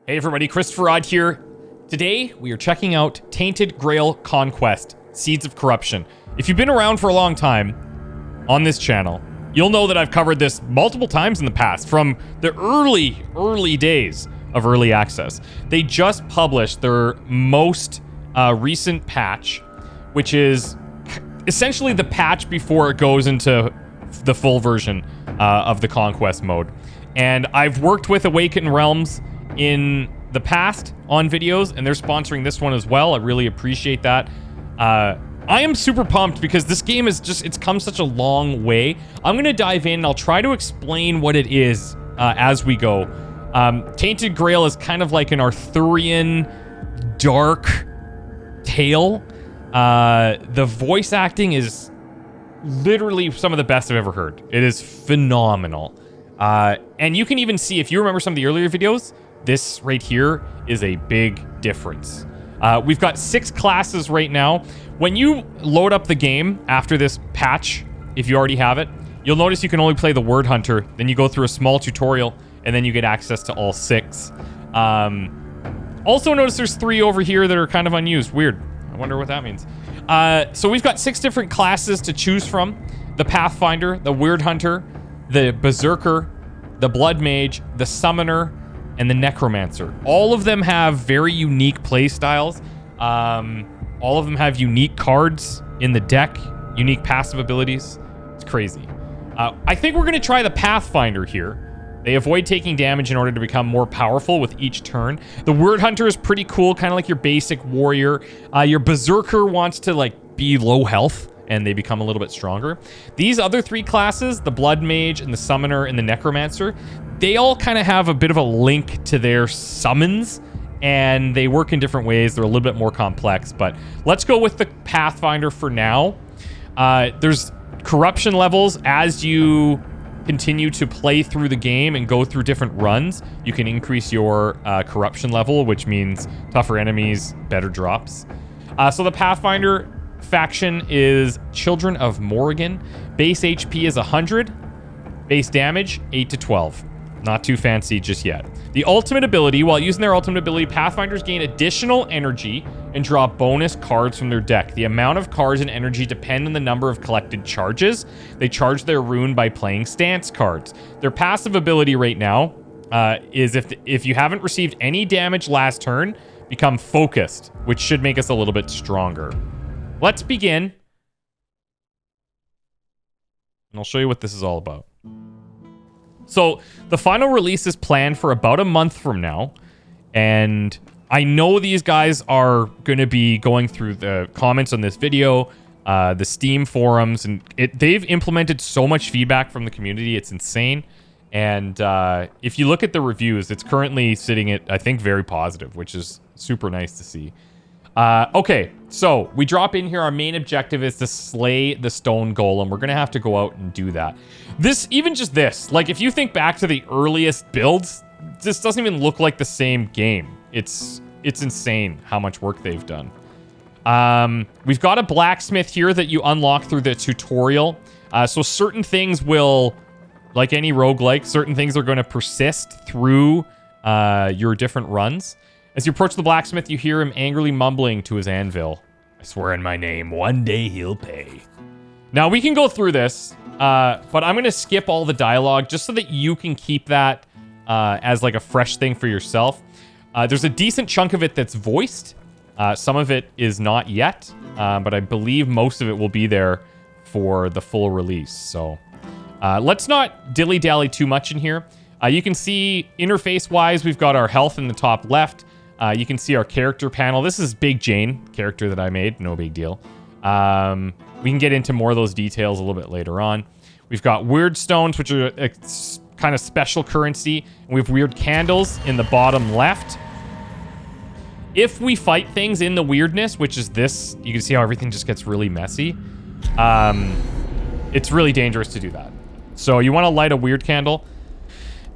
Hey everybody, christopherodd here. Today, we are checking out Tainted Grail Conquest, Seeds of Corruption. If you've been around for a long time on this channel, you'll know that I've covered this multiple times in the past, from the early days of early access. They just published their most recent patch, which is essentially the patch before it goes into the full version of the Conquest mode. And I've worked with Awakened Realms in the past on videos, and they're sponsoring this one as well. I really appreciate that. I am super pumped because this game is just, it's come such a long way. I'm going to dive in and I'll try to explain what it is as we go. Tainted Grail is kind of like an Arthurian dark tale. The voice acting is literally some of the best I've ever heard. It is phenomenal. And you can even see, if you remember some of the earlier videos, this right here is a big difference. We've got 6 classes right now. When you load up the game after this patch, if you already have it, you'll notice you can only play the Word Hunter. Then you go through a small tutorial, and then you get access to all 6. Also notice there's 3 over here that are kind of unused. Weird. I wonder what that means. So we've got 6 different classes to choose from. The Pathfinder, the Word Hunter, the Berserker, the Blood Mage, the Summoner, and the Necromancer. All of them have very unique play styles. All of them have unique cards in the deck, unique passive abilities. It's crazy. I think we're going to try the Pathfinder here. They avoid taking damage in order to become more powerful with each turn. The Word Hunter is pretty cool, kind of like your basic warrior. Your Berserker wants to like be low health, and they become a little bit stronger. These other 3 classes, the Blood Mage and the Summoner and the Necromancer, they all kind of have a bit of a link to their summons, and they work in different ways. They're a little bit more complex, but let's go with the Pathfinder for now. There's corruption levels as you continue to play through the game and go through different runs. You can increase your corruption level, which means tougher enemies, better drops. So the Pathfinder faction is Children of Morrigan. Base HP is 100. Base damage, 8 to 12. Not too fancy just yet. The ultimate ability, while using their ultimate ability, Pathfinders gain additional energy and draw bonus cards from their deck. The amount of cards and energy depend on the number of collected charges. They charge their rune by playing stance cards. Their passive ability right now is if you haven't received any damage last turn, become focused, which should make us a little bit stronger. Let's begin. And I'll show you what this is all about. So the final release is planned for about a month from now, and I know these guys are going to be going through the comments on this video, the Steam forums, and they've implemented so much feedback from the community. It's insane. And if you look at the reviews, it's currently sitting at, I think, very positive, which is super nice to see. Okay, so we drop in here. Our main objective is to slay the stone golem. We're going to have to go out and do that. Even just this, like if you think back to the earliest builds, this doesn't even look like the same game. It's insane how much work they've done. We've got a blacksmith here that you unlock through the tutorial. So certain things will, like any roguelike, certain things are going to persist through your different runs. As you approach the blacksmith, you hear him angrily mumbling to his anvil. I swear in my name, one day he'll pay. Now, we can go through this, but I'm going to skip all the dialogue just so that you can keep that as like a fresh thing for yourself. There's a decent chunk of it that's voiced. Some of it is not yet, but I believe most of it will be there for the full release. So let's not dilly-dally too much in here. You can see interface-wise, we've got our health in the top left. You can see our character panel. This is Big Jane, character that I made. No big deal. We can get into more of those details a little bit later on. We've got weird stones, which are a kind of special currency. And we have weird candles in the bottom left. If we fight things in the weirdness, which is this, you can see how everything just gets really messy. It's really dangerous to do that. So you want to light a weird candle.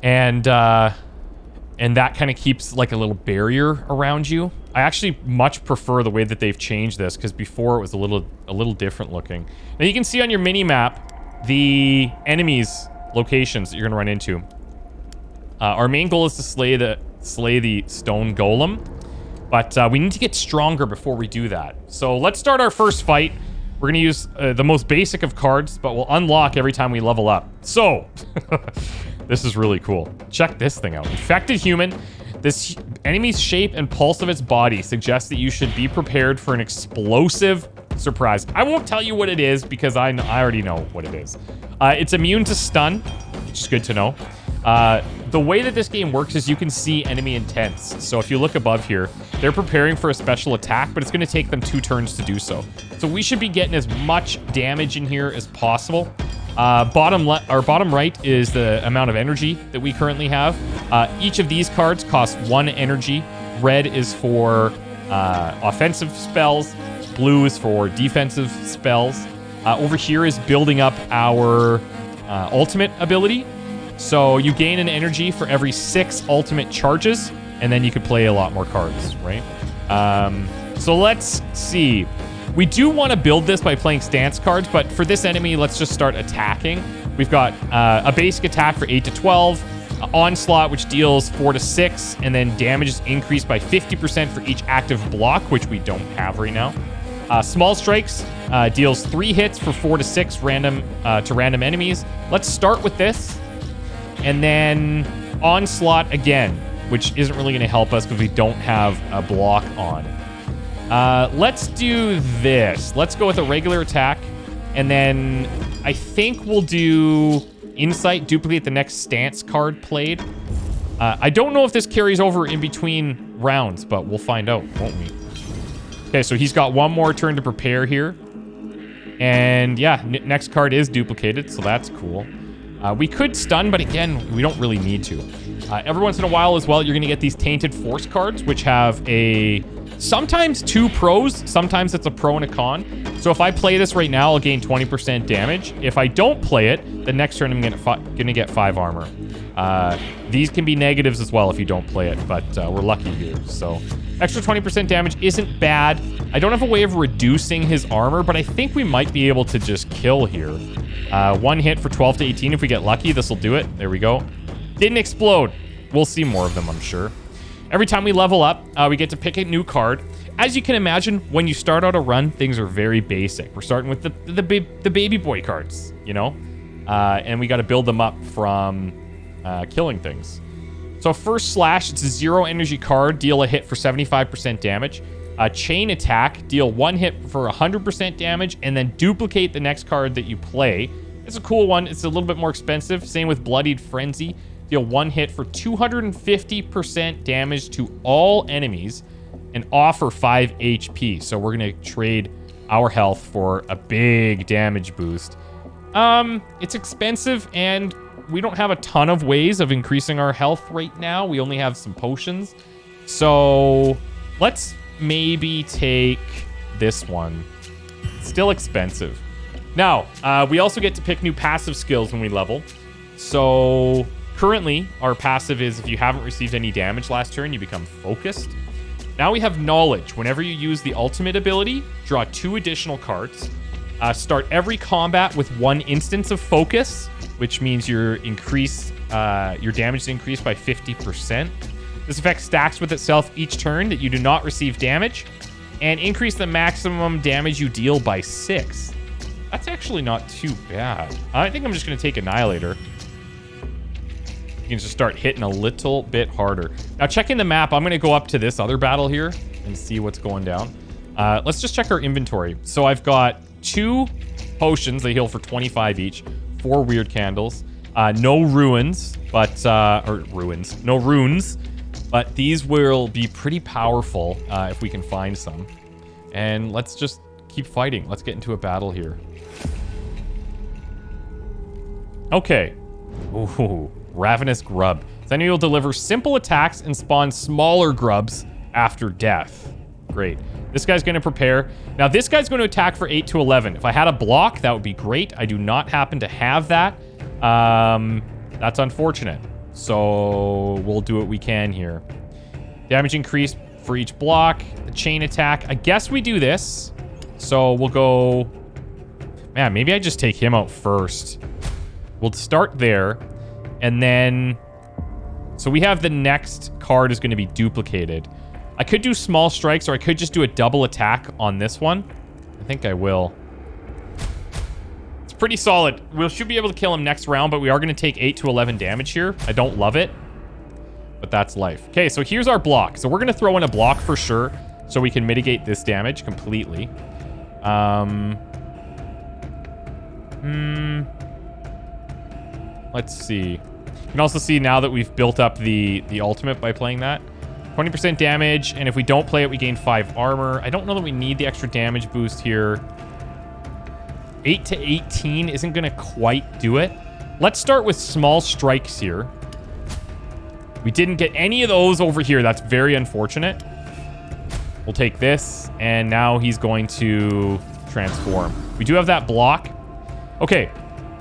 And that kind of keeps like a little barrier around you. I actually much prefer the way that they've changed this, because before it was a little different looking. Now you can see on your mini map the enemies locations that you're going to run into. Our main goal is to slay the slay the stone golem. But we need to get stronger before we do that. So let's start our first fight. We're going to use the most basic of cards, but we'll unlock every time we level up. So, this is really cool. Check this thing out. Infected human. This enemy's shape and pulse of its body suggests that you should be prepared for an explosive surprise. I won't tell you what it is because I already know what it is. It's immune to stun, which is good to know. The way that this game works is you can see enemy intents. So if you look above here, they're preparing for a special attack, but it's going to take them 2 turns to do so. So we should be getting as much damage in here as possible. Bottom right is the amount of energy that we currently have. Each of these cards costs 1 energy. Red is for offensive spells. Blue is for defensive spells. Over here is building up our ultimate ability. So you gain an energy for every 6 ultimate charges, and then you can play a lot more cards, right? So let's see. We do want to build this by playing stance cards, but for this enemy, let's just start attacking. We've got a basic attack for 8 to 12, onslaught, which deals 4 to 6, and then damage is increased by 50% for each active block, which we don't have right now. Small strikes deals 3 hits for 4 to 6 random enemies. Let's start with this. And then onslaught again, which isn't really going to help us because we don't have a block on. Let's do this. Let's go with a regular attack. And then I think we'll do insight, duplicate the next stance card played. I don't know if this carries over in between rounds, but we'll find out, won't we? Okay, so he's got 1 more turn to prepare here. And yeah, next card is duplicated, so that's cool. We could stun, but again, we don't really need to. Every once in a while as well, you're going to get these Tainted Force cards, which have sometimes 2 pros, sometimes it's a pro and a con. So if I play this right now, I'll gain 20% damage. If I don't play it, the next turn I'm going to get 5 armor. These can be negatives as well if you don't play it, but we're lucky here. So extra 20% damage isn't bad. I don't have a way of reducing his armor, but I think we might be able to just kill here. 1 hit for 12 to 18. If we get lucky, this will do it. There we go. Didn't explode. We'll see more of them, I'm sure. Every time we level up, we get to pick a new card. As you can imagine, when you start out a run, things are very basic. We're starting with the baby boy cards, you know? And we got to build them up from killing things. So first slash, it's a 0 energy card. Deal a hit for 75% damage. Chain attack, deal 1 hit for 100% damage, and then duplicate the next card that you play. It's a cool one. It's a little bit more expensive. Same with Bloodied Frenzy. Deal 1 hit for 250% damage to all enemies and offer 5 HP. So we're going to trade our health for a big damage boost. It's expensive, and we don't have a ton of ways of increasing our health right now. We only have some potions. So let's maybe take this one. Still expensive. Now, we also get to pick new passive skills when we level. So currently, our passive is if you haven't received any damage last turn, you become focused. Now we have knowledge. Whenever you use the ultimate ability, draw 2 additional cards. Start every combat with 1 instance of focus, which means your damage is increased by 50%. This effect stacks with itself each turn that you do not receive damage, and increase the maximum damage you deal by 6. That's actually not too bad. I think I'm just going to take Annihilator. You can just start hitting a little bit harder. Now, checking the map, I'm going to go up to this other battle here and see what's going down. Let's just check our inventory. So I've got 2 potions. They heal for 25 each. 4 weird candles. No ruins, but... No runes. But these will be pretty powerful if we can find some. And let's just keep fighting. Let's get into a battle here. Okay. Ooh, Ravenous Grub. This enemy will deliver simple attacks and spawn smaller grubs after death. Great. This guy's going to prepare. Now, this guy's going to attack for 8 to 11. If I had a block, that would be great. I do not happen to have that. That's unfortunate. So we'll do what we can here. Damage increase for each block. The chain attack. I guess we do this. So we'll go... Man, maybe I just take him out first. We'll start there. And then... So we have the next card is going to be duplicated. I could do small strikes, or I could just do a double attack on this one. I think I will. It's pretty solid. We should be able to kill him next round, but we are going to take 8 to 11 damage here. I don't love it, but that's life. Okay, so here's our block. So we're going to throw in a block for sure, so we can mitigate this damage completely. Let's see. You can also see now that we've built up the ultimate by playing that. 20% damage, and if we don't play it, we gain 5 armor. I don't know that we need the extra damage boost here. 8 to 18 isn't going to quite do it. Let's start with small strikes here. We didn't get any of those over here. That's very unfortunate. We'll take this, and now he's going to transform. We do have that block. Okay,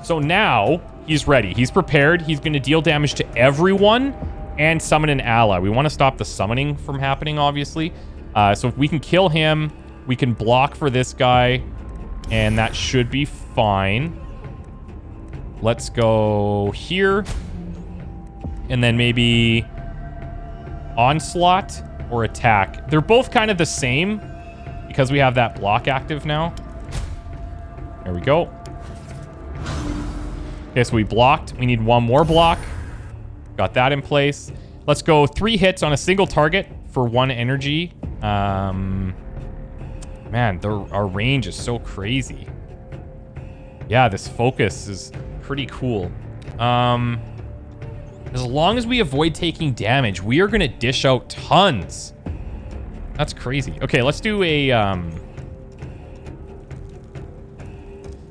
so now he's ready. He's prepared. He's going to deal damage to everyone and summon an ally. We want to stop the summoning from happening, obviously. So if we can kill him, we can block for this guy, and that should be fine. Let's go here, and then maybe onslaught or attack. They're both kind of the same because we have that block active now. There we go. Okay, so we blocked. We need one more block. Got that in place. Let's go 3 hits on a single target for 1 energy. Man, our range is so crazy. Yeah, this focus is pretty cool. As long as we avoid taking damage, we are going to dish out tons. That's crazy. Okay, let's do a...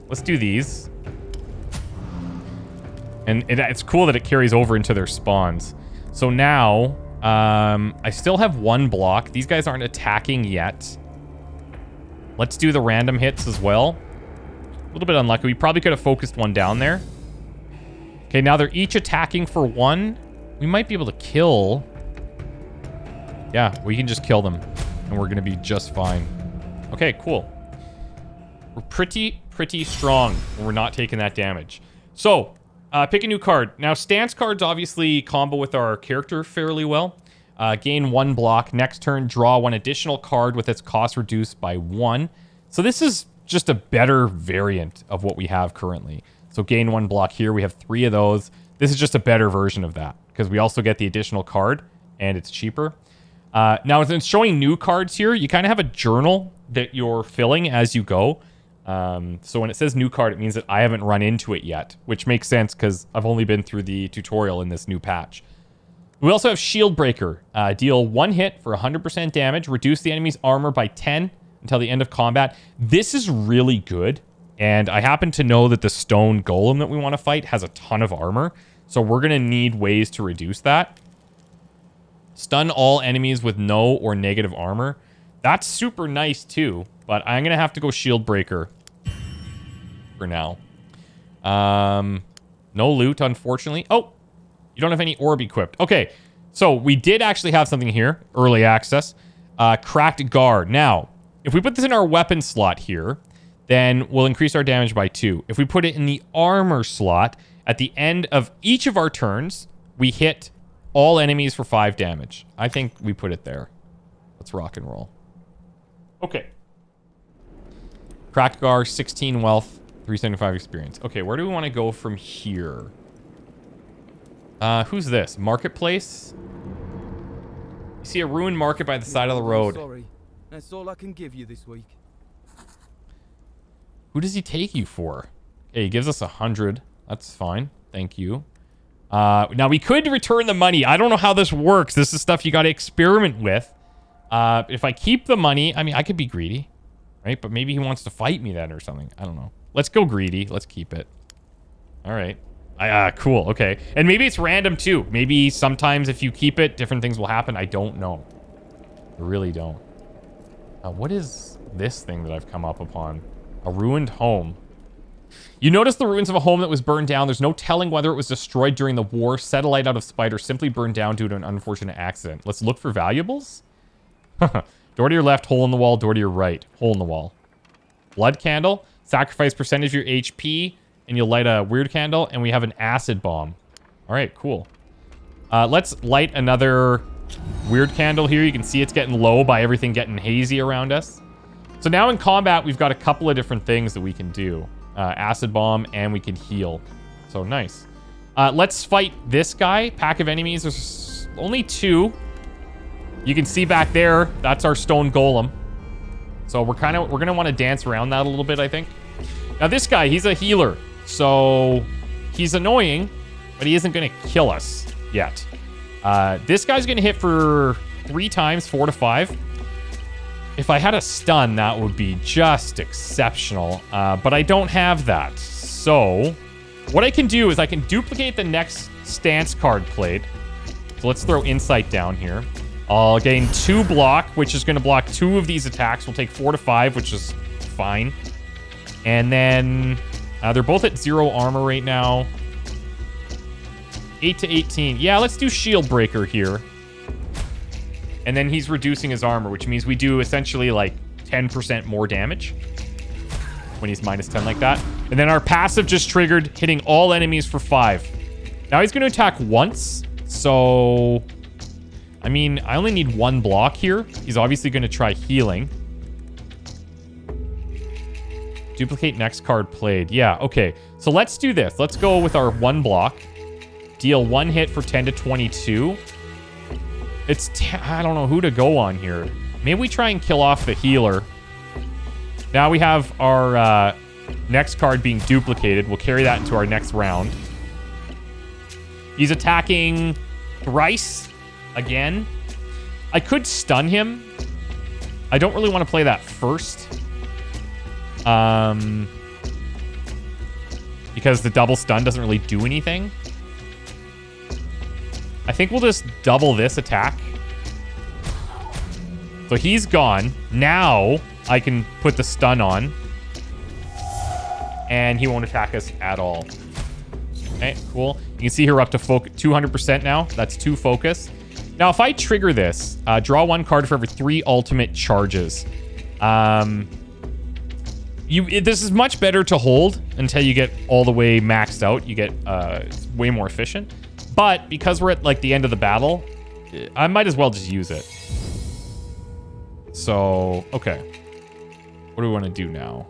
let's do these. And it's cool that it carries over into their spawns. So now, I still have 1 block. These guys aren't attacking yet. Let's do the random hits as well. A little bit unlucky. We probably could have focused 1 down there. Okay, now they're each attacking for 1. We might be able to kill. Yeah, we can just kill them, and we're going to be just fine. Okay, cool. We're pretty strong when we're not taking that damage. So... pick a new card. Now, stance cards obviously combo with our character fairly well. Gain 1 block. Next turn, draw 1 additional card with its cost reduced by 1. So this is just a better variant of what we have currently. So gain 1 block here. We have 3 of those. This is just a better version of that because we also get the additional card and it's cheaper. Now, it's showing new cards here. You kind of have a journal that you're filling as you go. So when it says new card, it means that I haven't run into it yet, which makes sense because I've only been through the tutorial in this new patch. We also have Shield Breaker. Deal 1 hit for 100% damage. Reduce the enemy's armor by 10 until the end of combat. This is really good. And I happen to know that the stone golem that we want to fight has a ton of armor. So we're going to need ways to reduce that. Stun all enemies with no or negative armor. That's super nice too. But I'm going to have to go Shield Breaker for now. No loot, unfortunately. Oh, you don't have any orb equipped. Okay, so we did actually have something here. Early access. Cracked Guard. Now, if we put this in our weapon slot here, then we'll increase our damage by 2. If we put it in the armor slot, at the end of each of our turns, we hit all enemies for 5 damage. I think we put it there. Let's rock and roll. Okay. Cracked Guard, 16 wealth, 375 experience. Okay, where do we want to go from here? Who's this? Marketplace? You see a ruined market by the side of the road. Sorry. That's all I can give you this week. Who does he take you for? Okay, he gives us 100. That's fine. Thank you. Now, we could return the money. I don't know how this works. This is stuff you got to experiment with. If I keep the money, I mean, I could be greedy, right? But maybe he wants to fight me then or something. I don't know. Let's go greedy. Let's keep it. All right. Cool. Okay. And maybe it's random too. Maybe sometimes if you keep it, different things will happen. I don't know. I really don't. What is this thing that I've come up upon? A ruined home. You notice the ruins of a home that was burned down. There's no telling whether it was destroyed during the war, set alight out of spite, or simply burned down due to an unfortunate accident. Let's look for valuables. Door to your left, hole in the wall. Door to your right, hole in the wall. Blood candle. Sacrifice percentage of your HP, and you'll light a weird candle, and we have an acid bomb. All right, cool. Let's light another weird candle here. You can see it's getting low by everything getting hazy around us. So now in combat, we've got a couple of different things that we can do. Acid bomb, and we can heal. So nice. Let's fight this guy. Pack of enemies. There's only 2. You can see back there, that's our stone golem. So we're gonna want to dance around that a little bit, I think. Now this guy, he's a healer. So he's annoying, but he isn't gonna kill us yet. This guy's gonna hit for 3 times, 4 to 5. If I had a stun, that would be just exceptional. But I don't have that. So what I can do is I can duplicate the next stance card played. So let's throw Insight down here. I'll gain 2 block, which is going to block 2 of these attacks. We'll take 4 to 5, which is fine. And then they're both at 0 armor right now. 8 to 18. Yeah, let's do Shield Breaker here. And then he's reducing his armor, which means we do essentially like 10% more damage when he's minus 10 like that. And then our passive just triggered, hitting all enemies for 5. Now he's going to attack once. So, I mean, I only need 1 block here. He's obviously going to try healing. Duplicate next card played. Yeah, okay. So let's do this. Let's go with our 1 block. Deal 1 hit for 10 to 22. I don't know who to go on here. Maybe we try and kill off the healer. Now we have our next card being duplicated. We'll carry that into our next round. He's attacking thrice again. I could stun him. I don't really want to play that first. Because the double stun doesn't really do anything. I think we'll just double this attack. So he's gone. Now I can put the stun on. And he won't attack us at all. Okay, cool. You can see her up to 200% now. That's 2 focus. Now, if I trigger this, draw 1 card for every 3 ultimate charges. This is much better to hold until you get all the way maxed out. You get way more efficient. But because we're at like the end of the battle, I might as well just use it. So, okay. What do we want to do now?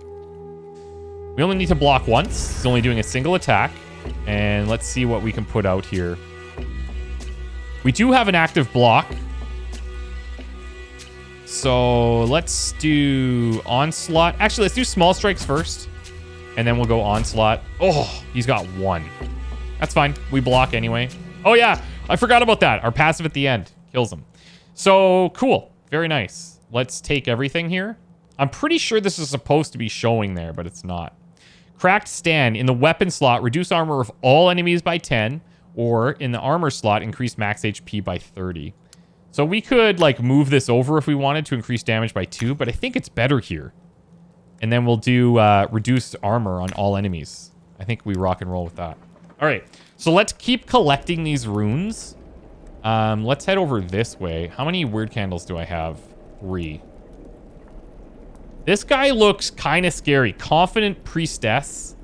We only need to block once. He's only doing a single attack. And let's see what we can put out here. We do have an active block. So let's do Onslaught. Actually, let's do Small Strikes first. And then we'll go Onslaught. Oh, he's got 1. That's fine. We block anyway. Oh, yeah. I forgot about that. Our passive at the end kills him. So, cool. Very nice. Let's take everything here. I'm pretty sure this is supposed to be showing there, but it's not. Cracked Stand. In the weapon slot, reduce armor of all enemies by 10. Or in the armor slot, increase max HP by 30. So we could, like, move this over if we wanted to increase damage by 2. But I think it's better here. And then we'll do reduced armor on all enemies. I think we rock and roll with that. All right, so let's keep collecting these runes. Let's head over this way. How many weird candles do I have? 3. This guy looks kind of scary. Confident Priestess.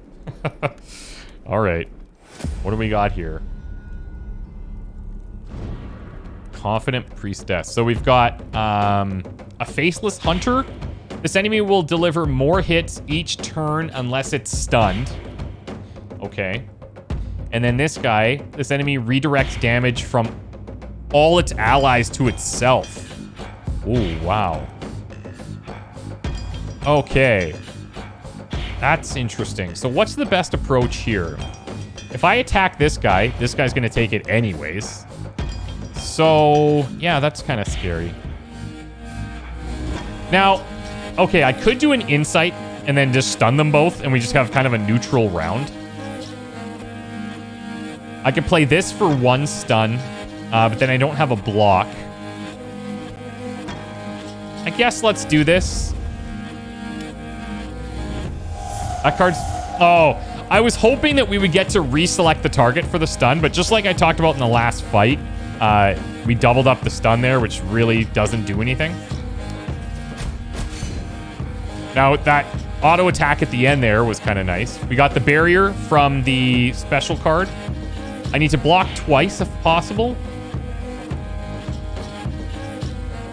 All right. What do we got here? Confident Priestess. So we've got a Faceless Hunter. This enemy will deliver more hits each turn unless it's stunned. Okay. And then this guy, this enemy redirects damage from all its allies to itself. Ooh, wow. Okay. That's interesting. So what's the best approach here? If I attack this guy's going to take it anyways. So, yeah, that's kind of scary. Now, okay, I could do an Insight and then just stun them both, and we just have kind of a neutral round. I could play this for 1 stun, but then I don't have a block. I guess let's do this. That card's... Oh, I was hoping that we would get to reselect the target for the stun, but just like I talked about in the last fight, we doubled up the stun there, which really doesn't do anything. Now, that auto attack at the end there was kind of nice. We got the barrier from the special card. I need to block twice if possible.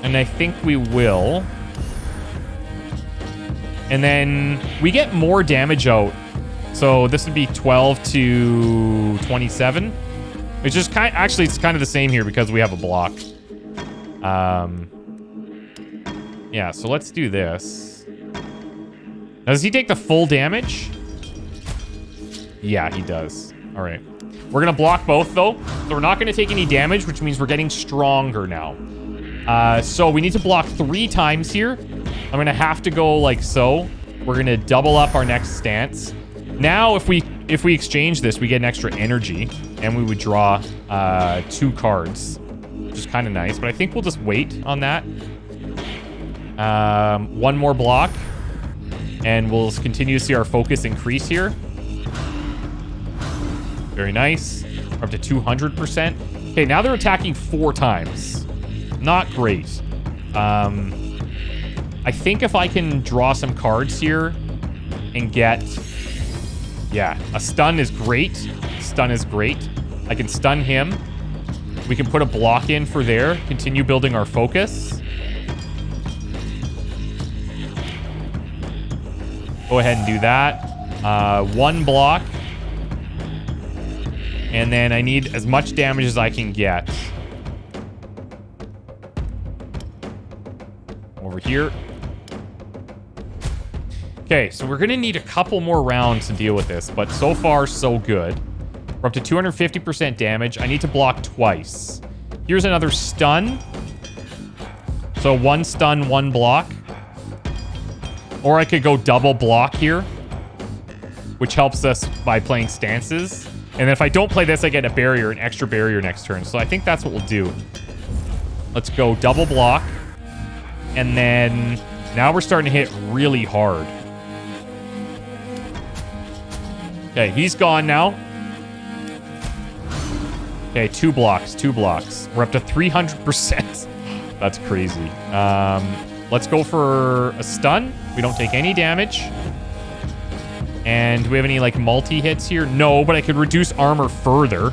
And I think we will. And then we get more damage out. So this would be 12 to 27. Which is actually, it's kind of the same here because we have a block. Yeah, so let's do this. Now, does he take the full damage? Yeah, he does. All right. We're going to block both, though. So we're not going to take any damage, which means we're getting stronger now. So we need to block 3 times here. I'm going to have to go like so. We're going to double up our next stance. Now, if we exchange this, we get an extra energy. And we would draw 2 cards. Which is kind of nice. But I think we'll just wait on that. 1 more block. And we'll continue to see our focus increase here. Very nice. We're up to 200%. Okay, now they're attacking 4 times. Not great. I think if I can draw some cards here and get... Yeah, a stun is great. Stun is great. I can stun him. We can put a block in for there. Continue building our focus. Go ahead and do that. 1 block. And then I need as much damage as I can get. Over here. Okay, so we're going to need a couple more rounds to deal with this. But so far, so good. We're up to 250% damage. I need to block twice. Here's another stun. So 1 stun, 1 block. Or I could go double block here. Which helps us by playing stances. And then if I don't play this, I get a barrier, an extra barrier next turn. So I think that's what we'll do. Let's go double block. And then now we're starting to hit really hard. Okay, he's gone now. Okay, 2 blocks, 2 blocks. We're up to 300%. That's crazy. Let's go for a stun. We don't take any damage. And do we have any, like, multi-hits here? No, but I could reduce armor further.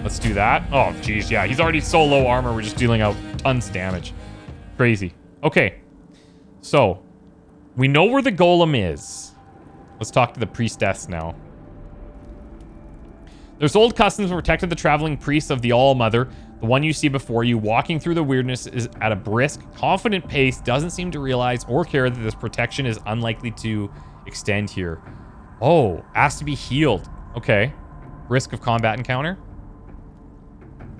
Let's do that. Oh, geez, yeah. He's already so low armor. We're just dealing out tons of damage. Crazy. Okay. So, we know where the golem is. Let's talk to the priestess now. There's old customs that protected the traveling priests of the All-Mother. The one you see before you, walking through the weirdness, is at a brisk, confident pace, doesn't seem to realize or care that this protection is unlikely to extend here. Oh, asked to be healed. Okay. Risk of combat encounter.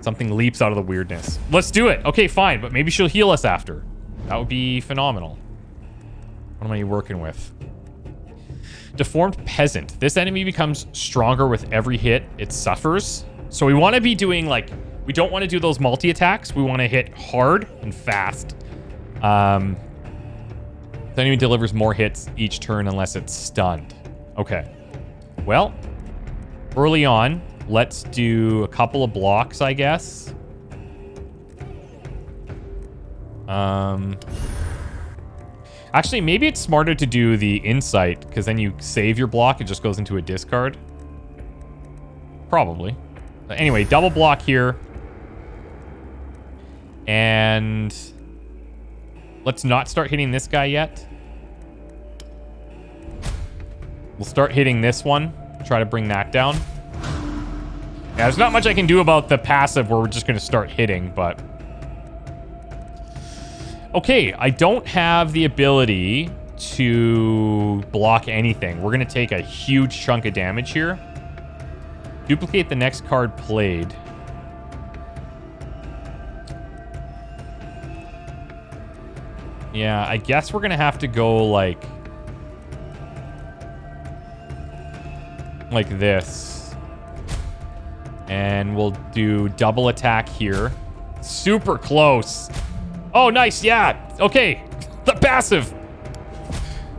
Something leaps out of the weirdness. Let's do it. Okay, fine. But maybe she'll heal us after. That would be phenomenal. What am I working with? Deformed peasant. This enemy becomes stronger with every hit it suffers. So we want to be doing, like... We don't want to do those multi-attacks. We want to hit hard and fast. The enemy delivers more hits each turn unless it's stunned. Okay. Well, early on, let's do a couple of blocks, I guess. Actually, maybe it's smarter to do the insight, because then you save your block. It just goes into a discard. Probably. But anyway, double block here. And let's not start hitting this guy yet. We'll start hitting this one. Try to bring that down. Yeah, there's not much I can do about the passive where we're just going to start hitting, but... Okay, I don't have the ability to block anything. We're going to take a huge chunk of damage here. Duplicate the next card played. Yeah, I guess we're going to have to go like this. And we'll do double attack here. Super close. Oh, nice. Yeah. Okay. The passive.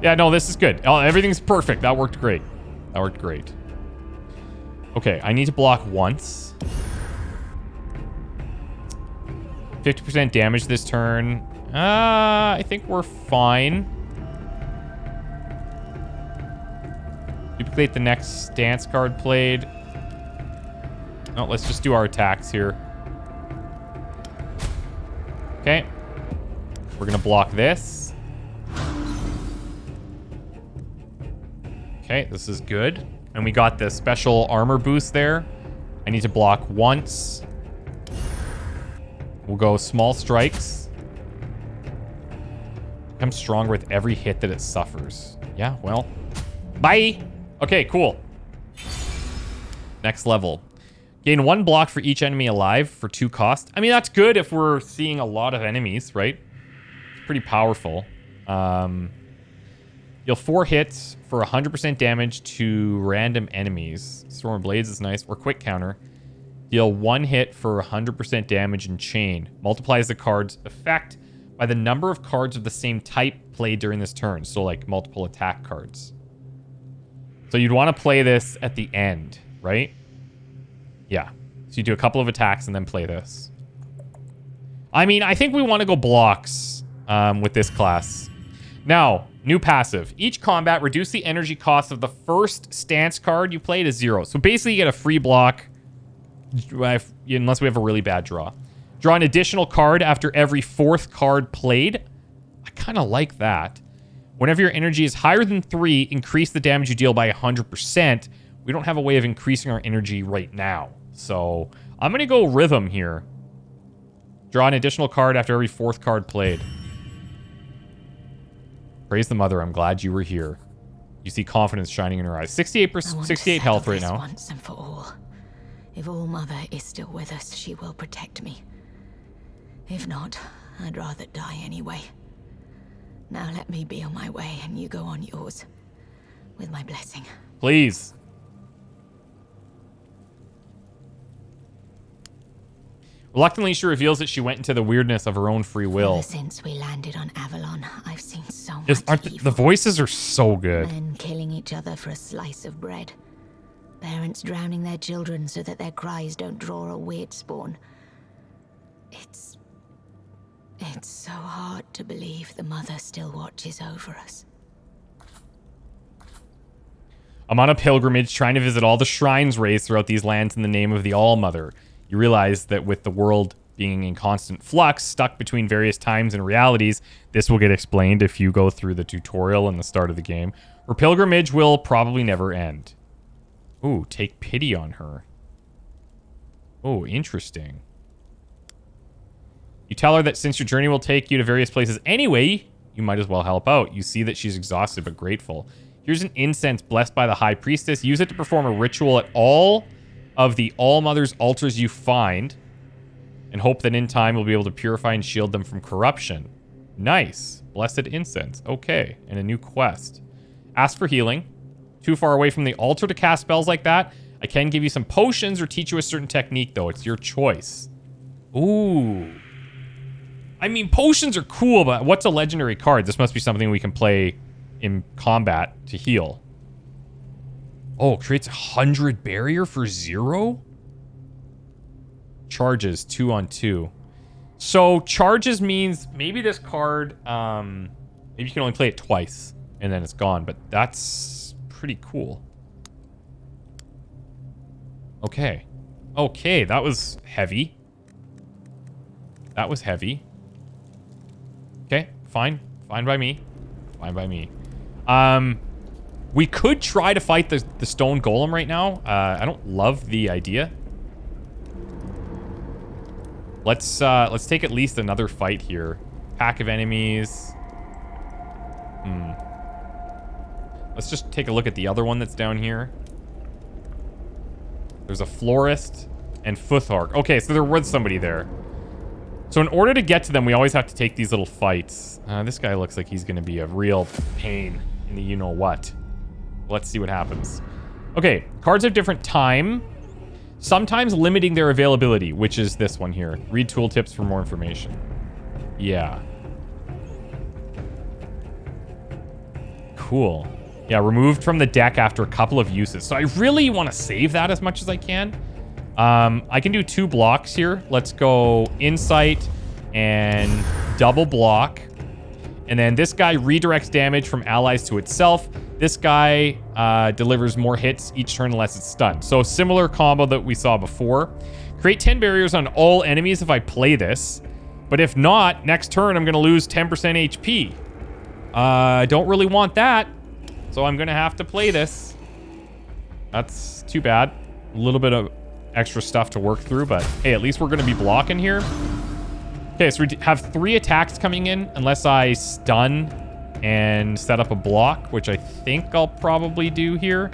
Yeah, no, this is good. Oh, everything's perfect. That worked great. That worked great. Okay, I need to block once. 50% damage this turn. I think we're fine. Duplicate the next stance card played. No, let's just do our attacks here. Okay. We're going to block this. Okay, this is good. And we got the special armor boost there. I need to block once. We'll go small strikes. Becomes stronger with every hit that it suffers. Yeah, well. Bye! Okay, cool. Next level. Gain 1 block for each enemy alive for 2 cost. I mean, that's good if we're seeing a lot of enemies, right? It's pretty powerful. Deal 4 hits for 100% damage to random enemies. Storm of Blades is nice. Or quick counter. Deal 1 hit for 100% damage in chain. Multiplies the card's effect by the number of cards of the same type played during this turn. So like multiple attack cards. So you'd want to play this at the end, right? Yeah. So you do a couple of attacks and then play this. I mean, I think we want to go blocks with this class. Now, new passive. Each combat, reduce the energy cost of the first stance card you play to 0. So basically, you get a free block unless we have a really bad draw. Draw an additional card after every 4th card played. I kind of like that. Whenever your energy is higher than 3, increase the damage you deal by 100%. We don't have a way of increasing our energy right now. So I'm going to go rhythm here. Draw an additional card after every 4th card played. Praise the mother. I'm glad you were here. You see confidence shining in her eyes. 68 health right now. Once and for all. If all mother is still with us, she will protect me. If not, I'd rather die anyway. Now let me be on my way and you go on yours. With my blessing. Please. Reluctantly, she reveals that she went into the weirdness of her own free will. Ever since we landed on Avalon, I've seen so much evil. The voices are so good. Men killing each other for a slice of bread. Parents drowning their children so that their cries don't draw a weird spawn. It's so hard to believe the mother still watches over us. I'm on a pilgrimage trying to visit all the shrines raised throughout these lands in the name of the All-Mother. You realize that with the world being in constant flux, stuck between various times and realities, this will get explained if you go through the tutorial and the start of the game. Her pilgrimage will probably never end. Ooh, take pity on her. Oh, interesting. You tell her that since your journey will take you to various places anyway, you might as well help out. You see that she's exhausted but grateful. Here's an incense blessed by the High Priestess. Use it to perform a ritual at all of the All-Mother's altars you find, and hope that in time we'll be able to purify and shield them from corruption. Nice. Blessed incense. Okay. And a new quest. Ask for healing. Too far away from the altar to cast spells like that. I can give you some potions or teach you a certain technique, though. It's your choice. Ooh. I mean, potions are cool, but what's a legendary card? This must be something we can play in combat to heal. Oh, creates 100 barrier for 0? Charges 2 on 2. So charges means maybe this card, maybe you can only play it twice and then it's gone, but that's pretty cool. Okay. Okay, that was heavy. That was heavy. Okay, fine. Fine by me. Fine by me. We could try to fight the stone golem right now. I don't love the idea. Let's take at least another fight here. Pack of enemies. Let's just take a look at the other one that's down here. There's a florist and Futhark. Okay, so there was somebody there. So in order to get to them, we always have to take these little fights. This guy looks like he's going to be a real pain in the you-know-what. Let's see what happens. Okay, cards have different time. Sometimes limiting their availability, which is this one here. Read tooltips for more information. Yeah. Cool. Yeah, removed from the deck after a couple of uses. So I really want to save that as much as I can. I can do 2 blocks here. Let's go Insight and double block. And then this guy redirects damage from allies to itself. This guy delivers more hits each turn unless it's stunned. So similar combo that we saw before. Create 10 barriers on all enemies if I play this. But if not, next turn I'm going to lose 10% HP. I don't really want that. So I'm going to have to play this. That's too bad. A little bit of extra stuff to work through, but hey, at least we're going to be blocking here. Okay, so we have 3 attacks coming in unless I stun and set up a block, which I think I'll probably do here.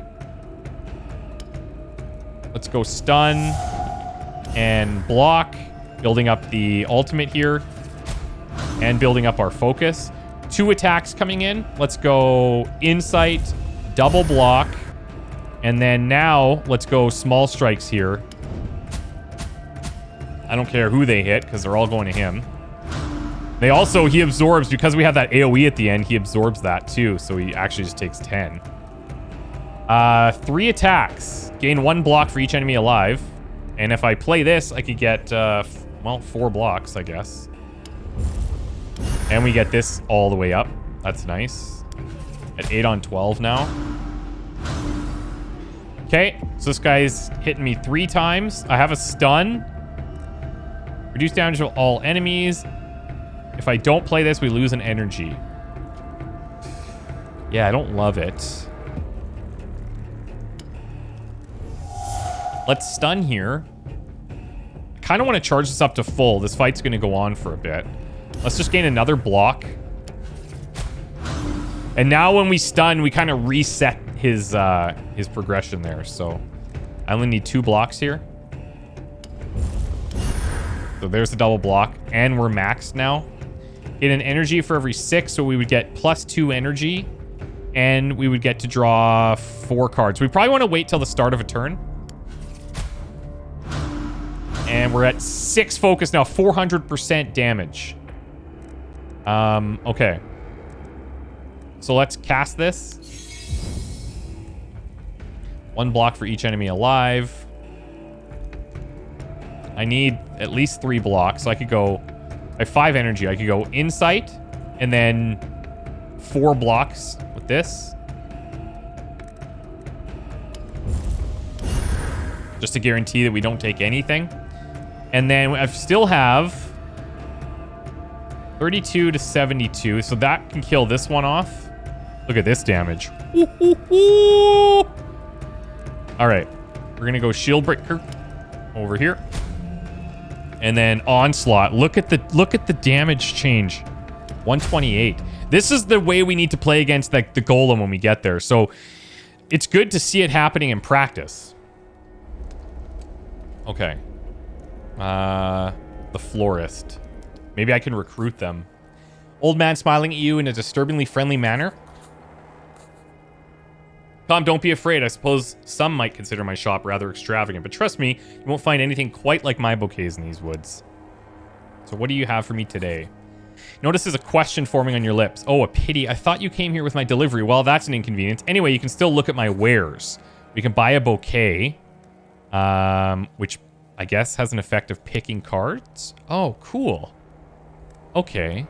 Let's go stun and block, building up the ultimate here and building up our focus. 2 attacks coming in. Let's go insight, double block, and then now let's go small strikes here. I don't care who they hit because they're all going to him. They also, he absorbs, because we have that AoE at the end, he absorbs that too. So he actually just takes 10. 3 attacks. Gain 1 block for each enemy alive. And if I play this, I could get, well, 4 blocks, I guess. And we get this all the way up. That's nice. At 8 on 12 now. Okay, so this guy's hitting me 3 times. I have a stun. Reduce damage to all enemies. If I don't play this, we lose an energy. Yeah, I don't love it. Let's stun here. I kind of want to charge this up to full. This fight's going to go on for a bit. Let's just gain another block. And now when we stun, we kind of reset his progression there. So I only need 2 blocks here. So there's the double block. And we're maxed now. Get an energy for every 6, so we would get +2 energy. And we would get to draw 4 cards. We probably want to wait till the start of a turn. And we're at 6 focus now, 400% damage. Okay. So let's cast this. 1 block for each enemy alive. I need at least 3 blocks. So I could go... I have 5 energy. I could go insight and then 4 blocks with this. Just to guarantee that we don't take anything. And then I still have 32 to 72. So that can kill this one off. Look at this damage. All right. We're going to go shield breaker over here. And then onslaught. Look at the damage change. 128. This is the way we need to play against the golem when we get there. So it's good to see it happening in practice. Okay. The florist. Maybe I can recruit them. Old man smiling at you in a disturbingly friendly manner. Tom, don't be afraid. I suppose some might consider my shop rather extravagant, but trust me, you won't find anything quite like my bouquets in these woods. So what do you have for me today? Notice there's a question forming on your lips. Oh, a pity. I thought you came here with my delivery. Well, that's an inconvenience. Anyway, you can still look at my wares. We can buy a bouquet, which I guess has an effect of picking cards. Oh, cool. Okay.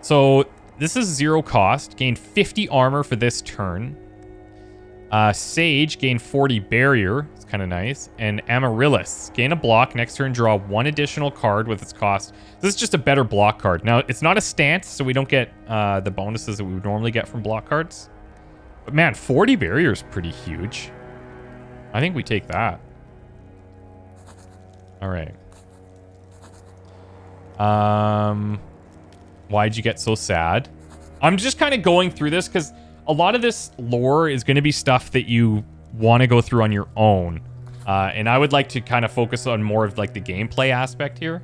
So this is 0 cost. Gain 50 armor for this turn. Sage, gain 40 barrier. It's kind of nice. And Amaryllis, gain a block. Next turn, draw 1 additional card with its cost. This is just a better block card. Now, it's not a stance, so we don't get the bonuses that we would normally get from block cards. But man, 40 barrier is pretty huge. I think we take that. All right. Why'd you get so sad? I'm just kind of going through this because a lot of this lore is going to be stuff that you want to go through on your own. And I would like to kind of focus on more of like the gameplay aspect here.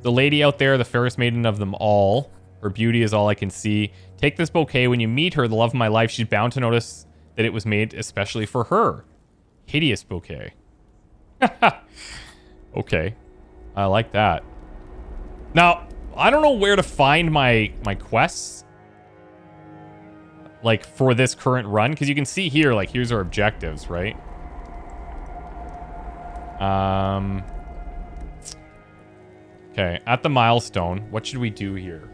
The lady out there, the fairest maiden of them all. Her beauty is all I can see. Take this bouquet. When you meet her, the love of my life, she's bound to notice that it was made especially for her. Hideous bouquet. Okay. I like that. Now, I don't know where to find my quests. Like, for this current run. Because you can see here, like, here's our objectives, right? Okay, at the milestone, what should we do here?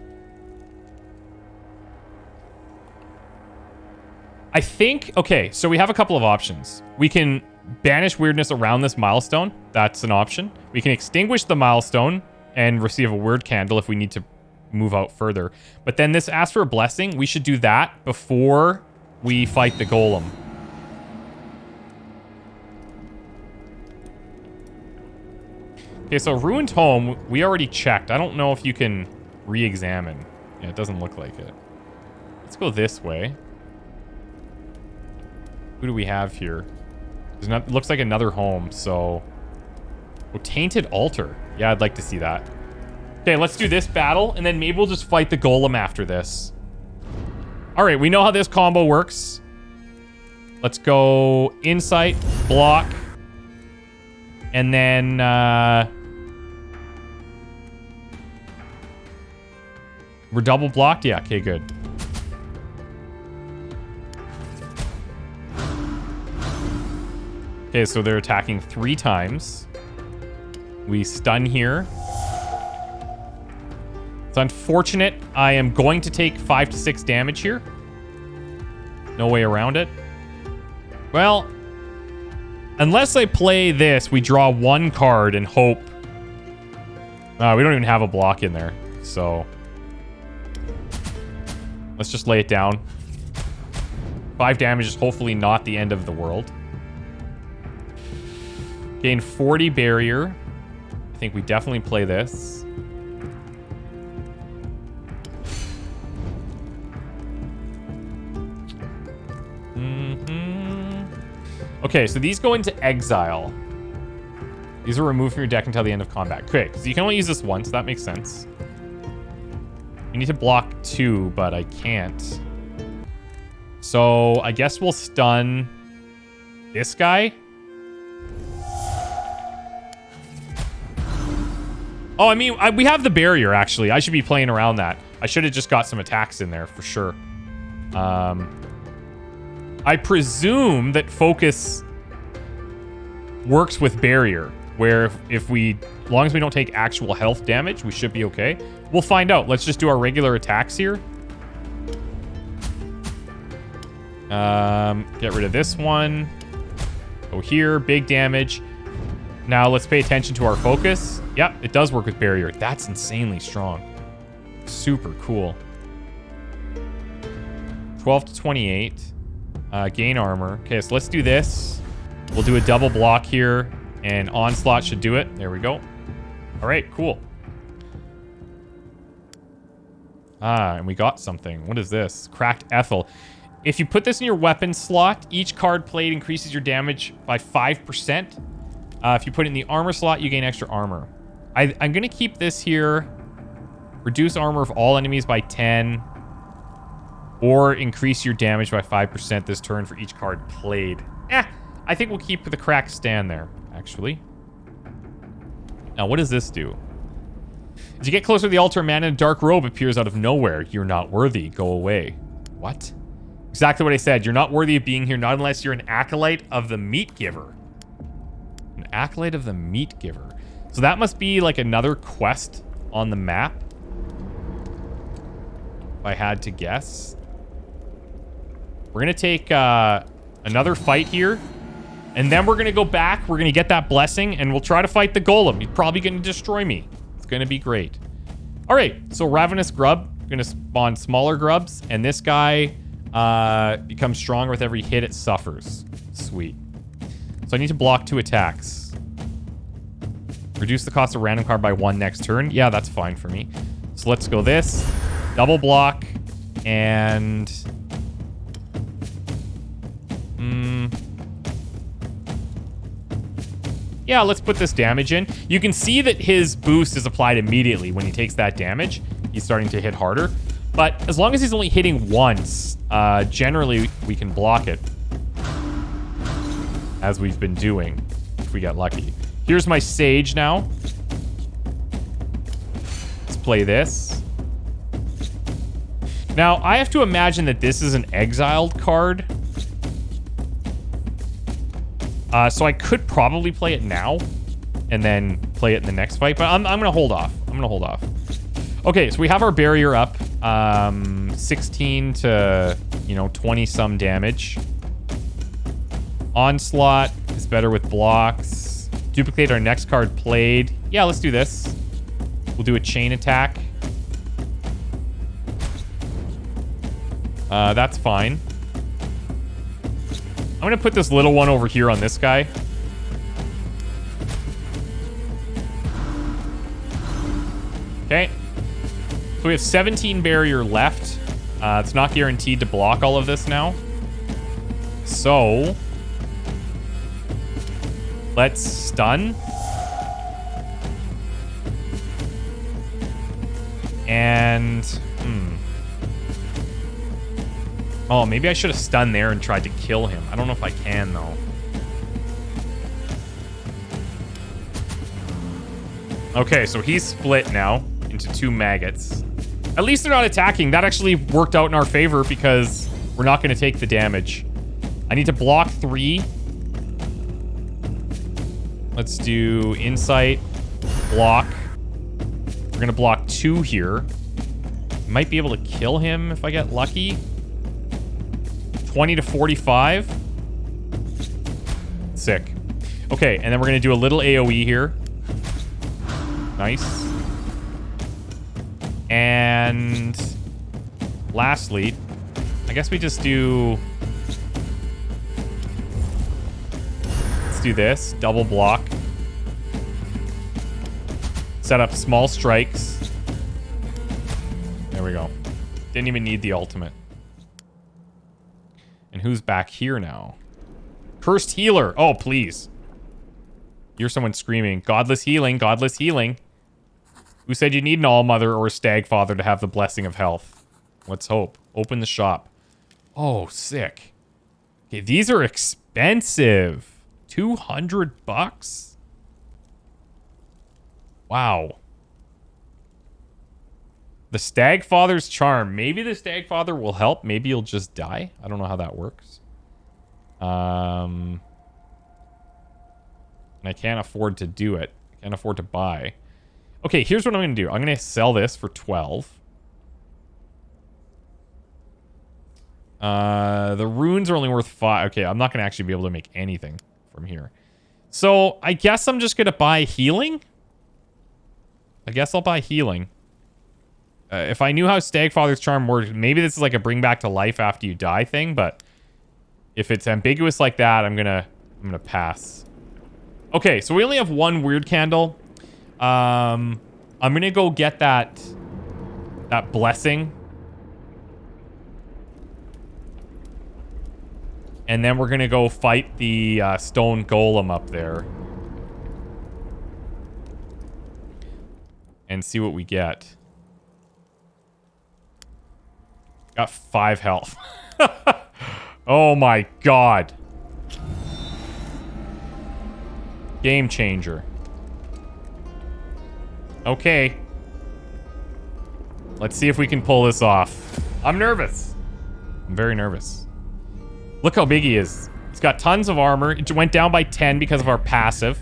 I think, okay, so we have a couple of options. We can banish weirdness around this milestone. That's an option. We can extinguish the milestone and receive a word candle if we need to move out further. But then this asks for a blessing. We should do that before we fight the golem. Okay, so ruined home, we already checked. I don't know if you can re-examine. Yeah, it doesn't look like it. Let's go this way. Who do we have here? There's not, looks like another home, so... Oh, tainted altar. Yeah, I'd like to see that. Okay, let's do this battle, and then maybe we'll just fight the golem after this. Alright, we know how this combo works. Let's go insight, block, and then... we're double blocked? Yeah, okay, good. Okay, so they're attacking 3 times. We stun here. It's unfortunate. I am going to take 5 to 6 damage here. No way around it. Well, unless I play this, we draw 1 card and hope. We don't even have a block in there, so let's just lay it down. 5 damage is hopefully not the end of the world. Gain 40 barrier. I think we definitely play this. Okay, so these go into exile. These are removed from your deck until the end of combat. Okay, so you can only use this once. That makes sense. You need to block 2, but I can't. So I guess we'll stun this guy. Oh, I mean, we have the barrier, actually. I should be playing around that. I should have just got some attacks in there, for sure. I presume that focus works with barrier, where if we, as long as we don't take actual health damage, we should be okay. We'll find out. Let's just do our regular attacks here. Get rid of this one. Go here, big damage. Now let's pay attention to our focus. Yep, it does work with barrier. That's insanely strong. Super cool. 12 to 28. Gain armor. Okay, so let's do this. We'll do a double block here, and onslaught should do it. There we go. All right, cool. And we got something. What is this? Cracked Ethel. If you put this in your weapon slot, each card played increases your damage by 5%. If you put it in the armor slot, you gain extra armor. I'm going to keep this here. Reduce armor of all enemies by 10. Or increase your damage by 5% this turn for each card played. I think we'll keep the cracked stand there, actually. Now, what does this do? As you get closer to the altar, a man in a dark robe appears out of nowhere. You're not worthy. Go away. What? Exactly what I said. You're not worthy of being here, not unless you're an acolyte of the meat giver. An acolyte of the meat giver. So that must be like another quest on the map, if I had to guess. We're going to take another fight here. And then we're going to go back. We're going to get that blessing. And we'll try to fight the golem. He's probably going to destroy me. It's going to be great. All right. So Ravenous Grub. Going to spawn smaller grubs. And this guy becomes stronger with every hit it suffers. Sweet. So I need to block 2 attacks. Reduce the cost of random card by 1 next turn. Yeah, that's fine for me. So let's go this. Double block. And... yeah, let's put this damage in. You can see that his boost is applied immediately when he takes that damage. He's starting to hit harder. But as long as he's only hitting once, generally we can block it. As we've been doing, if we get lucky. Here's my Sage now. Let's play this. Now, I have to imagine that this is an exiled card. So I could probably play it now and then play it in the next fight, but I'm going to hold off. I'm going to hold off. Okay, so we have our barrier up. 16 to, 20 some damage. Onslaught is better with blocks. Duplicate our next card played. Yeah, let's do this. We'll do a chain attack. That's fine. I'm gonna put this little one over here on this guy. Okay. So we have 17 barrier left. It's not guaranteed to block all of this now. So let's stun. And oh, maybe I should have stunned there and tried to kill him. I don't know if I can though. Okay, so he's split now into 2 maggots. At least they're not attacking. That actually worked out in our favor because we're not going to take the damage. I need to block 3. Let's do insight, block. We're going to block 2 here. Might be able to kill him if I get lucky. 20 to 45. Sick. Okay, and then we're going to do a little AoE here. Nice. And lastly, I guess we just do... Let's do this. Double block. Set up small strikes. There we go. Didn't even need the ultimate. And who's back here now? Cursed healer. Oh, please. You're someone screaming. Godless healing. Godless healing. Who said you need an all-mother or a stag father to have the blessing of health? Let's hope. Open the shop. Oh, sick. Okay, these are expensive. 200 bucks? Wow. The stag father's charm. Maybe the stag father will help. Maybe he'll just die. I don't know how that works. And I can't afford to do it. I can't afford to buy. Okay, here's what I'm going to do. I'm going to sell this for 12. The runes are only worth 5. Okay, I'm not going to actually be able to make anything from here. So, I guess I'm just going to buy healing. I guess I'll buy healing. If I knew how Stagfather's Charm works, maybe this is like a bring back to life after you die thing, but if it's ambiguous like that, I'm gonna pass. Okay, so we only have 1 weird candle. I'm gonna go get that blessing. And then we're gonna go fight the stone golem up there. And see what we get. Got 5 health. Oh my god. Game changer. Okay. Let's see if we can pull this off. I'm nervous. I'm very nervous. Look how big he is. He's got tons of armor. It went down by 10 because of our passive.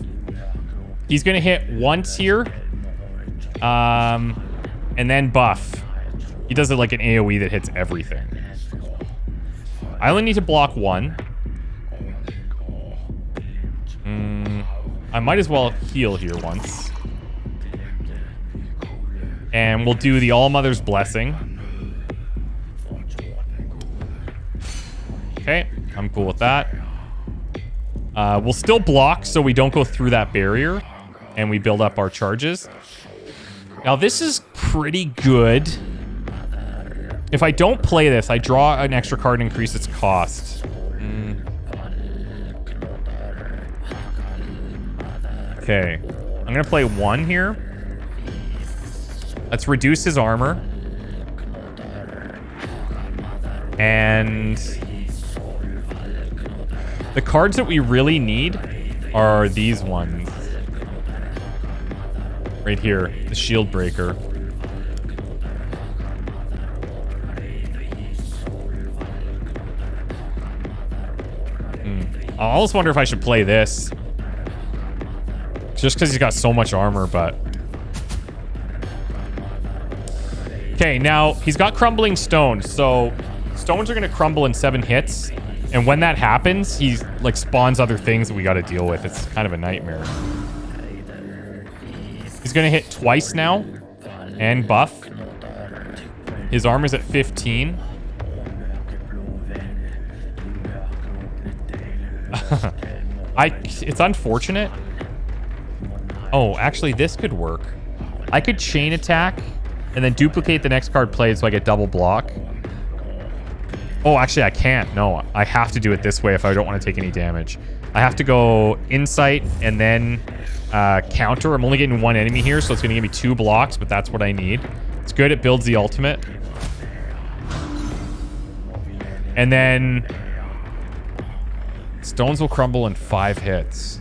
He's going to hit once here. And then buff. He does it like an AoE that hits everything. I only need to block 1. I might as well heal here once. And we'll do the All-Mother's Blessing. Okay, I'm cool with that. We'll still block so we don't go through that barrier. And we build up our charges. Now, this is pretty good. If I don't play this, I draw an extra card and increase its cost. Okay. I'm going to play 1 here. Let's reduce his armor. And the cards that we really need are these ones. Right here. The Shield Breaker. I almost wonder if I should play this. Just because he's got so much armor, but... Okay, now, he's got Crumbling Stone, so... Stones are going to crumble in 7 hits. And when that happens, he, like, spawns other things that we got to deal with. It's kind of a nightmare. He's going to hit twice now. and buff. His armor's at 15. It's unfortunate. Oh, actually, this could work. I could chain attack and then duplicate the next card played so I get double block. Oh, actually, I can't. No, I have to do it this way if I don't want to take any damage. I have to go insight and then counter. I'm only getting one enemy here, so it's going to give me 2 blocks, but that's what I need. It's good. It builds the ultimate. And then stones will crumble in 5 hits.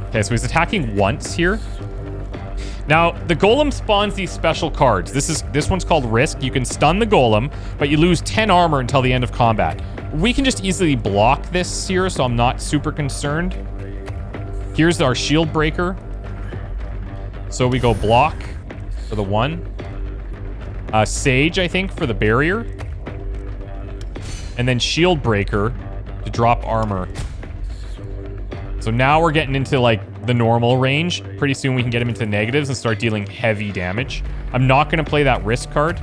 Okay, so he's attacking once here. Now, the golem spawns these special cards. This one's called Risk. You can stun the golem, but you lose 10 armor until the end of combat. We can just easily block this here, so I'm not super concerned. Here's our shield breaker. So we go block for the 1. Sage, I think, for the barrier. And then shield breaker to drop armor. So now we're getting into like the normal range. Pretty soon we can get him into negatives and start dealing heavy damage. I'm not going to play that risk card.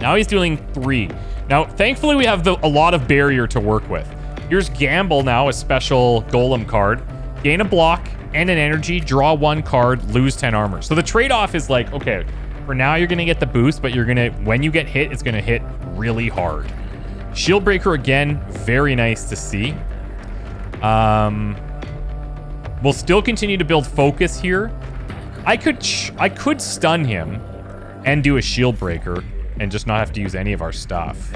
Now he's dealing 3. Now, thankfully we have a lot of barrier to work with. Here's Gamble now, a special golem card. Gain a block and an energy, draw 1 card, lose 10 armor. So the trade-off is like, okay, for now you're going to get the boost, but you're going to, when you get hit, it's going to hit really hard. Shield breaker again, very nice to see. We'll still continue to build focus here. I could stun him and do a shield breaker and just not have to use any of our stuff.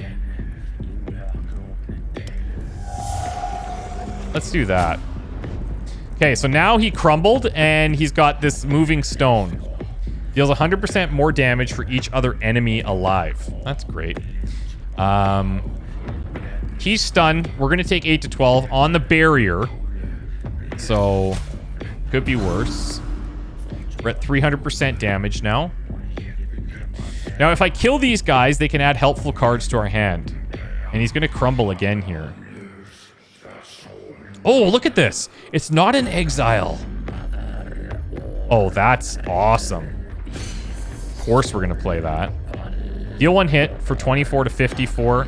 Let's do that. Okay, so now he crumbled and he's got this moving stone. Deals 100% more damage for each other enemy alive. That's great. He's stunned. We're going to take 8 to 12 on the barrier. So, could be worse. We're at 300% damage now. Now, if I kill these guys, they can add helpful cards to our hand. And he's going to crumble again here. Oh, look at this. It's not an exile. Oh, that's awesome. Of course we're going to play that. Deal 1 hit for 24 to 54.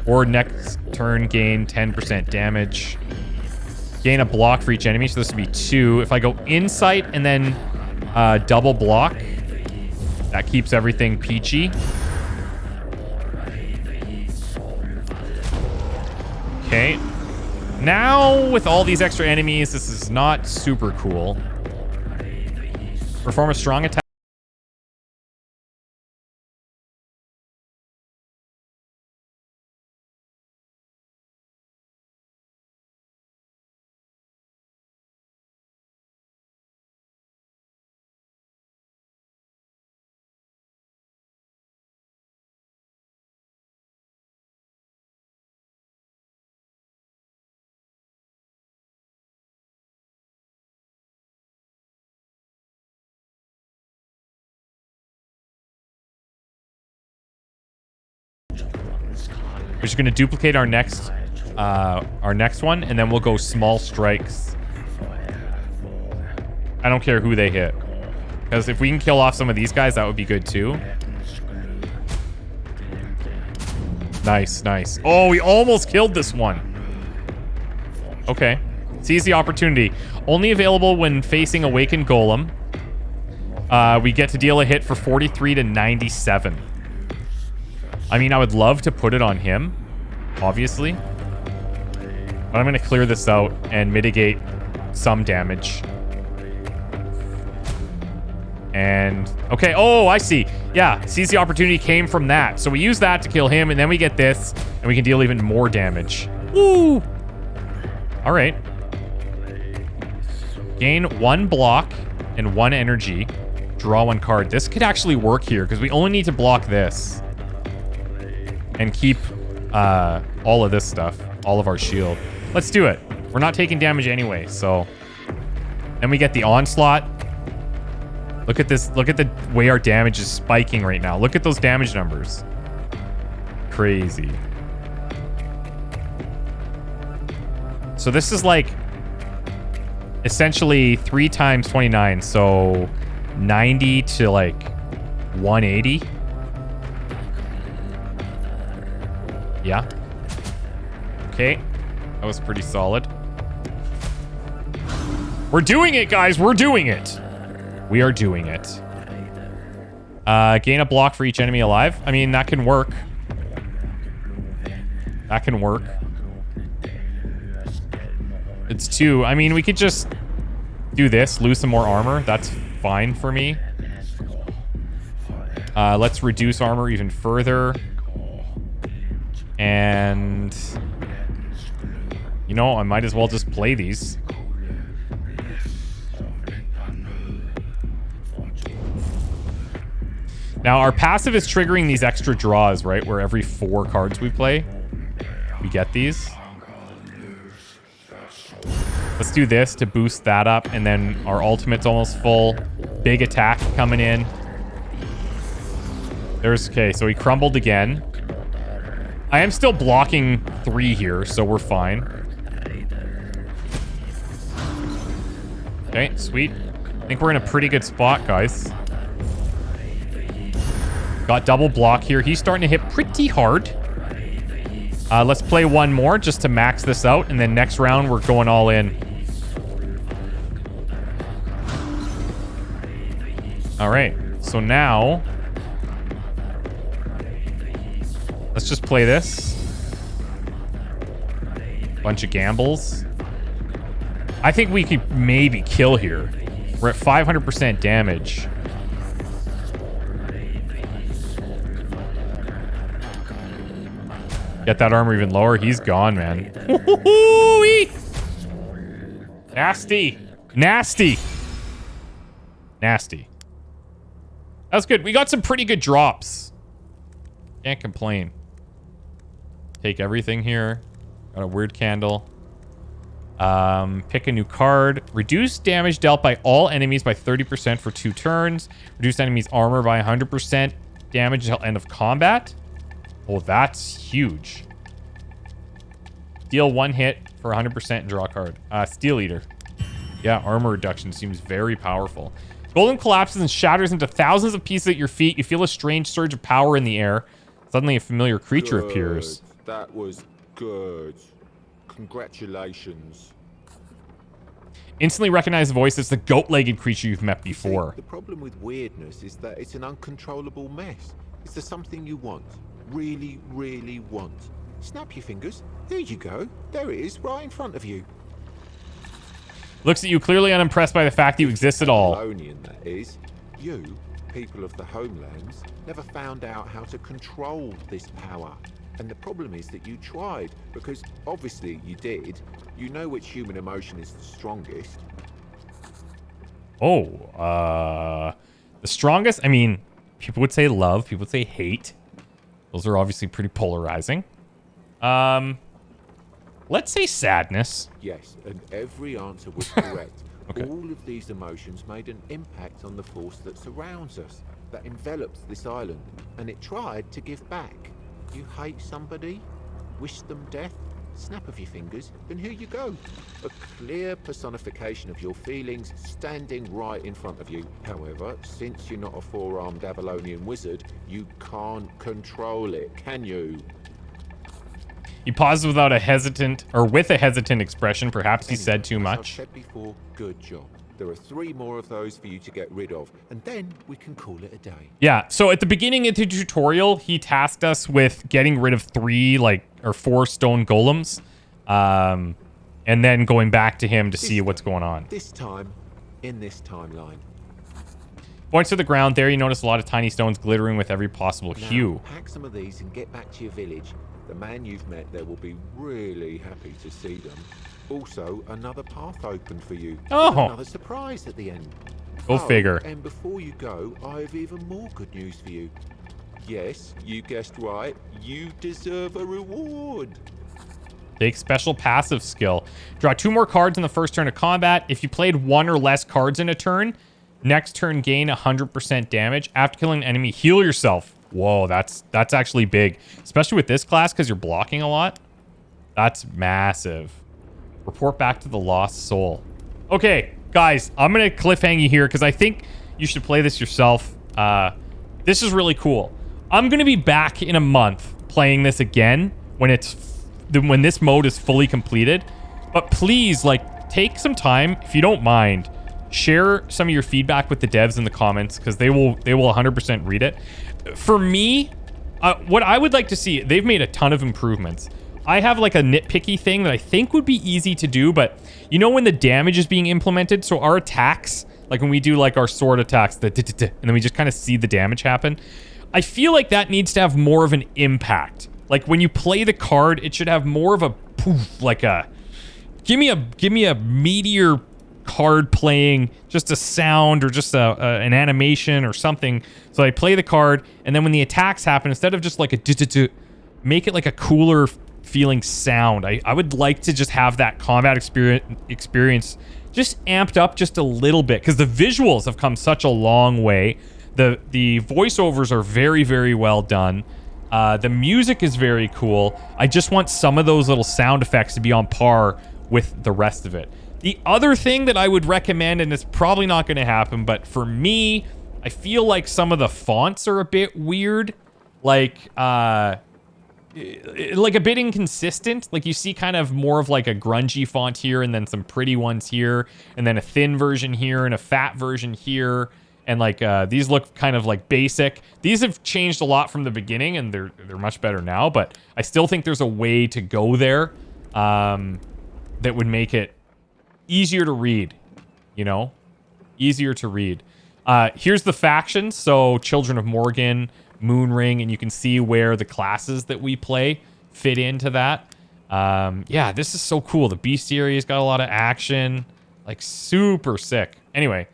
Or next turn gain 10% damage. Gain a block for each enemy, so this would be 2. If I go insight and then double block, that keeps everything peachy. Okay. Now, with all these extra enemies, this is not super cool. Perform a strong attack. We're just going to duplicate our next one, and then we'll go small strikes. I don't care who they hit. Because if we can kill off some of these guys, that would be good too. Nice, nice. Oh, we almost killed this one. Okay. Seize the opportunity. Only available when facing Awakened Golem. We get to deal a hit for 43 to 97. I mean, I would love to put it on him, obviously. But I'm going to clear this out and mitigate some damage. And, okay, oh, I see. Yeah, seize the opportunity came from that. So we use that to kill him, and then we get this, and we can deal even more damage. Woo! All right. Gain 1 block and 1 energy. Draw 1 card. This could actually work here, because we only need to block this. And keep all of this stuff. All of our shield. Let's do it. We're not taking damage anyway, so... Then we get the onslaught. Look at this. Look at the way our damage is spiking right now. Look at those damage numbers. Crazy. So this is like essentially 3 times 29, so 90 to like 180. Yeah. Okay. That was pretty solid. We're doing it, guys. We're doing it. We are doing it. Gain a block for each enemy alive. I mean, that can work. That can work. It's 2. I mean, we could just do this. Lose some more armor. That's fine for me. Let's reduce armor even further. And... you know, I might as well just play these. Now, our passive is triggering these extra draws, right? Where every 4 cards we play, we get these. Let's do this to boost that up, and then our ultimate's almost full. Big attack coming in. There's... okay, so he crumbled again. I am still blocking 3 here, so we're fine. Okay, sweet. I think we're in a pretty good spot, guys. Got double block here. He's starting to hit pretty hard. Let's play one more just to max this out, and then next round we're going all in. All right, so now let's just play this. Bunch of gambles. I think we could maybe kill here. We're at 500% damage. Get that armor even lower. He's gone, man. Nasty. Nasty. Nasty. That was good. We got some pretty good drops. Can't complain. Take everything here. Got a weird candle. Pick a new card. Reduce damage dealt by all enemies by 30% for 2 turns. Reduce enemies' armor by 100% damage until end of combat. Oh, that's huge. Deal 1 hit for 100% and draw a card. Steel Eater. Yeah, armor reduction seems very powerful. Golem collapses and shatters into thousands of pieces at your feet. You feel a strange surge of power in the air. Suddenly a familiar creature appears. That was good. Congratulations. Instantly recognize the voice. It's the goat-legged creature you've met before. See, the problem with weirdness is that it's an uncontrollable mess. Is there something you want? Really, really want? Snap your fingers. There you go. There it is, right in front of you. Looks at you, clearly unimpressed by the fact that you exist at all. Avalonian, that is. You, people of the homelands, never found out how to control this power. And the problem is that you tried, because obviously you did. You know which human emotion is the strongest. Oh, the strongest? I mean, people would say love, people would say hate. Those are obviously pretty polarizing. Let's say sadness. Yes, and every answer was correct. Okay. All of these emotions made an impact on the force that surrounds us, that envelops this island, and it tried to give back. You hate somebody? Wish them death? Snap of your fingers, and here you go. A clear personification of your feelings standing right in front of you. However, since you're not a 4-armed Avalonian wizard, you can't control it, can you? He pauses without a hesitant, or with a hesitant expression. Perhaps he said too much. As I've said before, good job. There are 3 more of those for you to get rid of, and then we can call it a day. Yeah, so at the beginning of the tutorial, he tasked us with getting rid of 4 stone golems, and then going back to him to see what's going on. This time, in this timeline. Points to the ground. There you notice a lot of tiny stones glittering with every possible Now, hue. pack some of these and get back to your village. The man you've met there will be really happy to see them. Also, another path open for you. Oh. Another surprise at the end. Go figure. And before you go, I have even more good news for you. Yes, you guessed right. You deserve a reward. Take special passive skill. Draw 2 more cards in the first turn of combat. If you played 1 or less cards in a turn, next turn gain 100% damage. After killing an enemy, heal yourself. Whoa, that's actually big. Especially with this class, because you're blocking a lot. That's massive. Report back to the lost soul. Okay, guys, I'm going to cliffhang you here because I think you should play this yourself. This is really cool. I'm going to be back in a month playing this again when this mode is fully completed. But please, like, take some time, if you don't mind, share some of your feedback with the devs in the comments because they will 100% read it. For me, what I would like to see, they've made a ton of improvements. I have like a nitpicky thing that I think would be easy to do, but you know when the damage is being implemented, so our attacks, like when we do like our sword attacks, and then we just kind of see the damage happen. I feel like that needs to have more of an impact. Like when you play the card, it should have more of a poof, like a give me a meteor card playing, just a sound or just an animation or something. So I play the card, and then when the attacks happen, instead of just like a make it like a cooler feeling sound. I would like to just have that combat experience just amped up just a little bit because the visuals have come such a long way. The voiceovers are very, very well done. The music is very cool. I just want some of those little sound effects to be on par with the rest of it. The other thing that I would recommend, and it's probably not going to happen, but for me, I feel like some of the fonts are a bit weird. Like a bit inconsistent. Like you see kind of more of like a grungy font here and then some pretty ones here and then a thin version here and a fat version here. And like these look kind of like basic. These have changed a lot from the beginning and they're much better now, but I still think there's a way to go there that would make it easier to read, you know? Easier to read. Here's the factions. So Children of Morrigan, Moonring, and you can see where the classes that we play fit into that. Yeah, this is so cool. The bestiary's got a lot of action. Like, super sick. Anyway,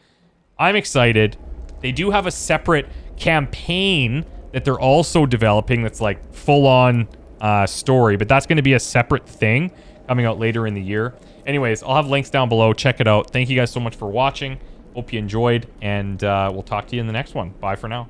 I'm excited. They do have a separate campaign that they're also developing that's like full-on story, but that's going to be a separate thing coming out later in the year. Anyways, I'll have links down below. Check it out. Thank you guys so much for watching. Hope you enjoyed, and we'll talk to you in the next one. Bye for now.